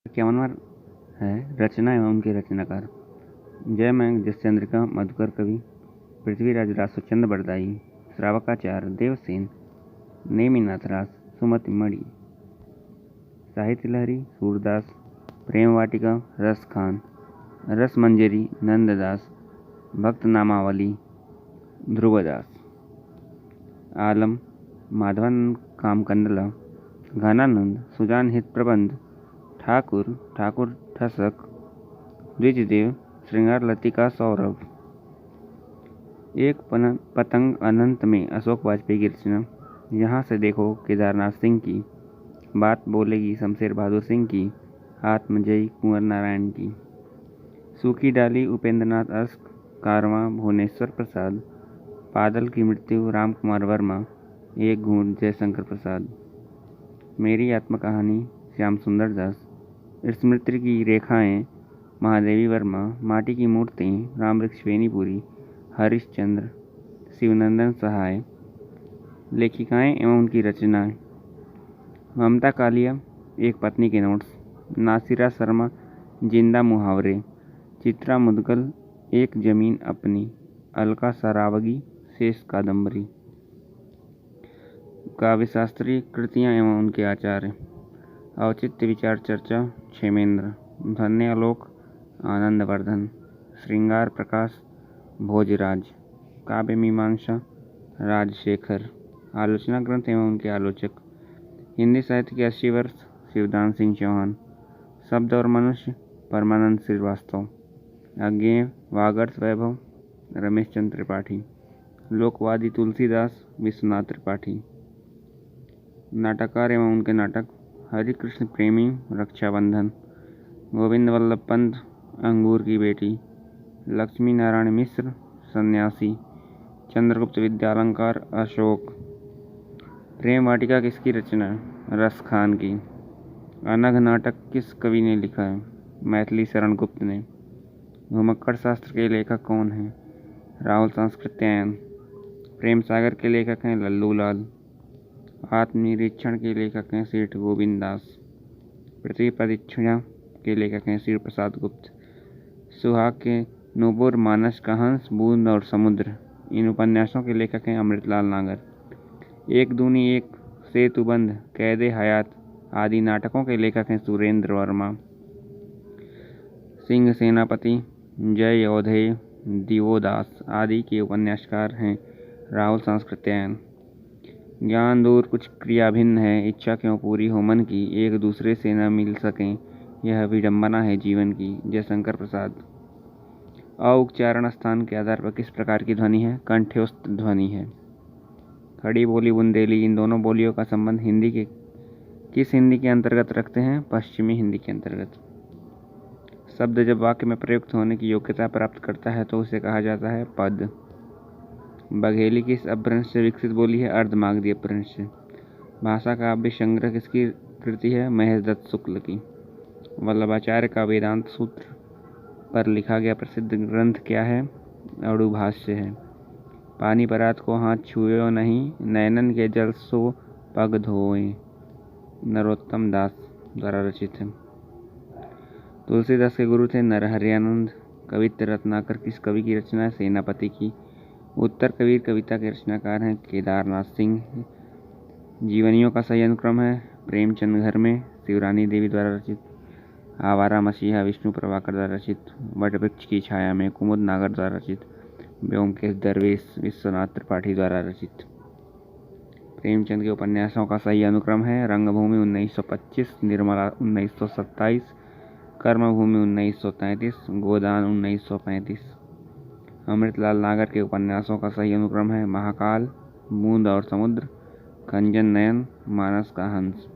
51वां है रचना एवं उनके रचनाकार। जय मैं जसचंद्रिका मधुकर कवि पृथ्वीराज रासोचंद बरदाई श्रावकाचार्य देवसेन नेमिनाथ रास सुमति मणि साहित्य लहरी सूरदास प्रेम वाटिका रस खान रस मंजरी नंददास भक्त नामावली ध्रुवदास आलम माधवानंद कामकंडला घनानंद सुजान हित प्रबंध ठाकुर ठसक द्विजदेव श्रृंगार लतिका सौरभ। एक पतंग अनंत में अशोक वाजपेयी की रचना। यहाँ से देखो केदारनाथ सिंह की, बात बोलेगी शमशेर बहादुर सिंह की, आत्मजयी कुंवर नारायण की। सूखी डाली उपेंद्रनाथ अस्क कारवां भुवनेश्वर प्रसाद, बादल की मृत्यु राम कुमार वर्मा, एक घूंट जयशंकर प्रसाद। मेरी आत्मकहानी श्याम सुंदर दास, स्मृति की रेखाएं महादेवी वर्मा, माटी की मूर्ति रामवृक्ष बेनीपुरी, हरिश्चंद्र शिवनंदन सहाय। लेखिकाएं एवं उनकी रचनाएं। ममता कालिया एक पत्नी के नोट्स, नासिरा शर्मा जिंदा मुहावरे, चित्रा मुदगल एक जमीन अपनी, अलका सरावगी शेष कादम्बरी। काव्यशास्त्रीय कृतियां एवं उनके आचार्य। औचित्य विचार चर्चा क्षेमेंद्र, धन्य आलोक आनंदवर्धन, श्रृंगार प्रकाश भोजराज, काव्य मीमांसा राजशेखर। आलोचना ग्रंथ एवं उनके आलोचक। हिंदी साहित्य के 80 वर्ष शिवदान सिंह चौहान। शब्द और मनुष्य परमानंद श्रीवास्तव। अज्ञेय वागर्थ वैभव रमेश चंद्र त्रिपाठी। लोकवादी तुलसीदास विश्वनाथ त्रिपाठी। नाटककार एवं उनके नाटक। हरिकृष्ण प्रेमी रक्षाबंधन, गोविंद वल्लभ पंत अंगूर की बेटी, लक्ष्मी नारायण मिश्र सन्यासी, चंद्रगुप्त विद्यालंकार अशोक। प्रेम वाटिका किसकी रचना है? रस खान की। अनघ नाटक किस कवि ने लिखा है? मैथिली शरण गुप्त ने। घुमक्कड़ शास्त्र के लेखक कौन हैं? राहुल सांस्कृत्यायन। प्रेम सागर के लेखक हैं लल्लू लाल। आत्मनिरीक्षण के लेखक हैं सेठ गोविंद दास। पृथ्वी परीक्षणा के लेखक हैं श्री प्रसाद गुप्त। सुहाग के नुपुर मानस का हंस बूंद और समुद्र, इन उपन्यासों के लेखक हैं अमृतलाल नागर। एक दूनी एक, सेतुबंध, कैदे हयात आदि नाटकों के लेखक हैं सुरेंद्र वर्मा। सिंह सेनापति, जय योधेय, दिवोदास आदि के उपन्यासकार हैं राहुल सांस्कृत्यायन। ज्ञान दूर कुछ क्रिया भिन्न है, इच्छा क्यों पूरी हो मन की, एक दूसरे से न मिल सकें यह विडंबना है जीवन की। जयशंकर प्रसाद। अ उच्चारण स्थान के आधार पर किस प्रकार की ध्वनि है? कंठ्योस्त ध्वनि है। खड़ी बोली बुंदेली, इन दोनों बोलियों का संबंध किस हिंदी के अंतर्गत रखते हैं? पश्चिमी हिंदी के अंतर्गत। शब्द जब वाक्य में प्रयुक्त होने की योग्यता प्राप्त करता है तो उसे कहा जाता है पद। बघेली किस अपभ्रंश से विकसित बोली है? अर्धमागधी अपभ्रंश से। भाषा काव्य संग्रह किसकी कृति है? महेश दत्त शुक्ल की। वल्लभाचार्य का वेदांत सूत्र पर लिखा गया प्रसिद्ध ग्रंथ क्या है? अड़ू भाष्य है। पानी परात को हाथ छुएओ नहीं, नैनन के जल सो पग धोए, नरोत्तम दास द्वारा रचित है। तुलसीदास के गुरु थे नरहरियानंद। कवित्व रत्नाकर किस कवि की रचना है? सेनापति की। उत्तर कबीर कविता के रचनाकार हैं केदारनाथ सिंह। जीवनियों का सही अनुक्रम है प्रेमचंद घर में शिवरानी देवी द्वारा रचित, आवारा मसीहा विष्णु प्रभाकर द्वारा रचित, वटवृक्ष की छाया में कुमुद नागर द्वारा रचित, ब्योमकेश दरवेश विश्वनाथ त्रिपाठी द्वारा रचित। प्रेमचंद के उपन्यासों का सही अनुक्रम है रंगभूमि 1925, निर्मला 1927, कर्मभूमि 1933, गोदान 1935। अमृतलाल नागर के उपन्यासों का सही अनुक्रम है महाकाल, बूंद और समुद्र, कंजन नयन, मानस का हंस।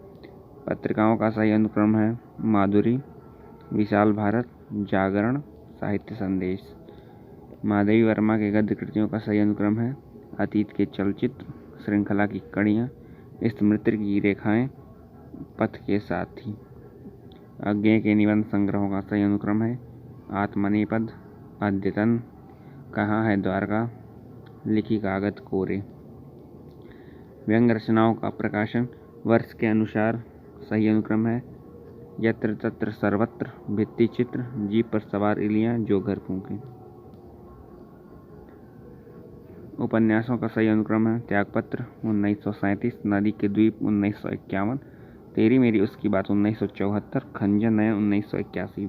पत्रिकाओं का सही अनुक्रम है माधुरी, विशाल भारत, जागरण, साहित्य संदेश। महादेवी वर्मा के गद्य कृतियों का सही अनुक्रम है अतीत के चलचित्र, श्रृंखला की कड़ियाँ, स्मृति की रेखाएं, पथ के साथी। अज्ञेय के निबंध संग्रहों का सही अनुक्रम है आत्मनेपद, अद्यतन, कहाँ है द्वारका, लिखी कागज कोरे। व्यंग रचनाओं का प्रकाशन वर्ष के अनुसार सही अनुक्रम है यत्र तत्र सर्वत्र, भित्ति चित्र, जीप पर सवार इलियां जो घर फूंके। उपन्यासों का सही अनुक्रम है त्यागपत्र 1937, नदी के द्वीप 1951, तेरी मेरी उसकी बात 1974, खंजर नयन 1981,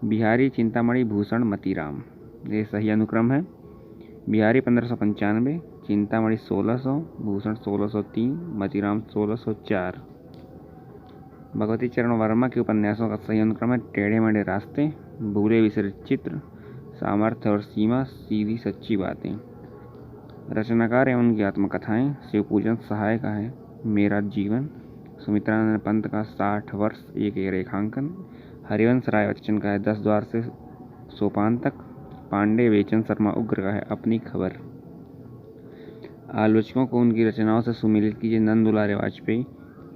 बिहारी चिंतामणि भूषण मतीराम। ये सही अनुक्रम है। बिहारी 1595, चिंतामणि 1600, भूषण 1603, मतीराम 1604। भगवती चरण वर्मा के उपन्यासों का सही अनुक्रम है टेढ़े मेढ़े रास्ते, भूले बिसरे चित्र, सामर्थ्य और सीमा, सीधी सच्ची बातें। रचनाकार एवं उनकी आत्मकथाएं शिव पूजन सहाय का है मेरा जीवन, सुमित्रानंद पंत का 60 वर्ष एक रेखांकन, हरिवंश राय बच्चन का है 10 द्वार से सोपान तक, पांडे बेचन शर्मा उग्र का है अपनी खबर। आलोचकों को उनकी रचनाओं से सुमेलित कीजिए नंद दुलारे वाजपेयी,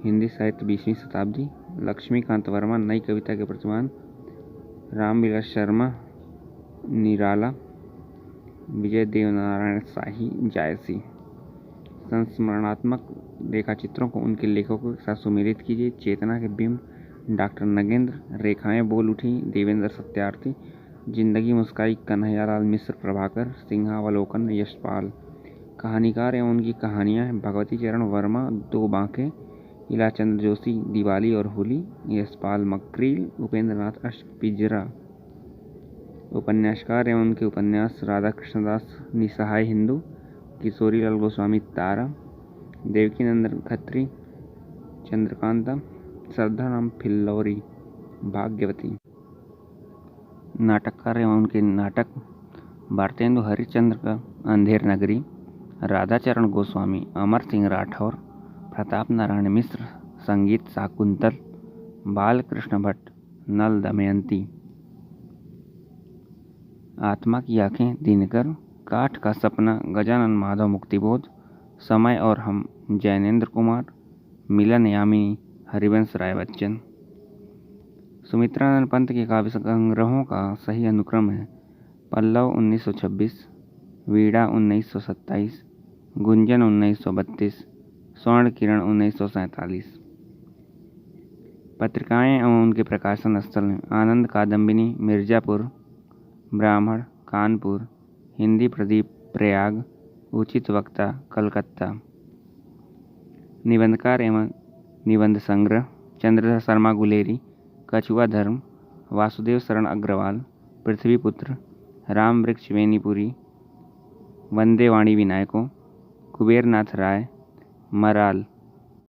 हिंदी साहित्य 20वीं शताब्दी, लक्ष्मीकांत वर्मा नई कविता के प्रतिमान, रामविलास शर्मा निराला, विजय देवनारायण शाही जायसी। संस्मरणात्मक रेखाचित्रों को उनके लेखकों के साथ सुमेलित कीजिए चेतना के बिंब, डॉक्टर नगेंद्र, रेखाएं बोल उठी देवेंद्र सत्यार्थी, जिंदगी मुस्काई कन्हैयालाल मिश्र प्रभाकर, सिंहावलोकन यशपाल। कहानीकार एवं उनकी कहानियां भगवती चरण वर्मा दो बांके, इलाचंद्र जोशी दिवाली और होली, यशपाल मक्रील, उपेंद्रनाथ अष्टपिजरा। उपन्यासकार एवं उनके उपन्यास राधा कृष्णदास निसहाय हिंदू, किशोरीलाल गोस्वामी तारा, देवकीनंदन खत्री चंद्रकांता, श्रद्धाराम फिल्लौरी भाग्यवती। नाटककार एवं उनके नाटक भारतेंदु हरिश्चंद्र का अंधेर नगरी, राधाचरण गोस्वामी, अमर सिंह राठौर, प्रताप नारायण मिश्र, संगीत शाकुंतल, बालकृष्ण भट्ट, नल दमयंती। आत्मा की आंखें दिनकर, काठ का सपना गजानन माधव मुक्तिबोध, समय और हम जैनेन्द्र कुमार, मिलन यामिनी हरिवंश राय बच्चन। सुमित्रानंद पंत के काव्य संग्रहों का सही अनुक्रम है पल्लव 1926, वीणा 1927, गुंजन 1932, स्वर्ण किरण 1947। पत्रिकाएं एवं उनके प्रकाशन स्थल हैं आनंद कादम्बिनी मिर्जापुर, ब्राह्मण कानपुर, हिंदी प्रदीप प्रयाग, उचित वक्ता कलकत्ता। निबंधकार एवं निबंध संग्रह चंद्रधर शर्मा गुलेरी, कछुआ धर्म, वासुदेव शरण अग्रवाल, पृथ्वीपुत्र, राम वृक्ष वेनीपुरी, वंदे वाणी विनायकों, कुबेरनाथ राय, मराल।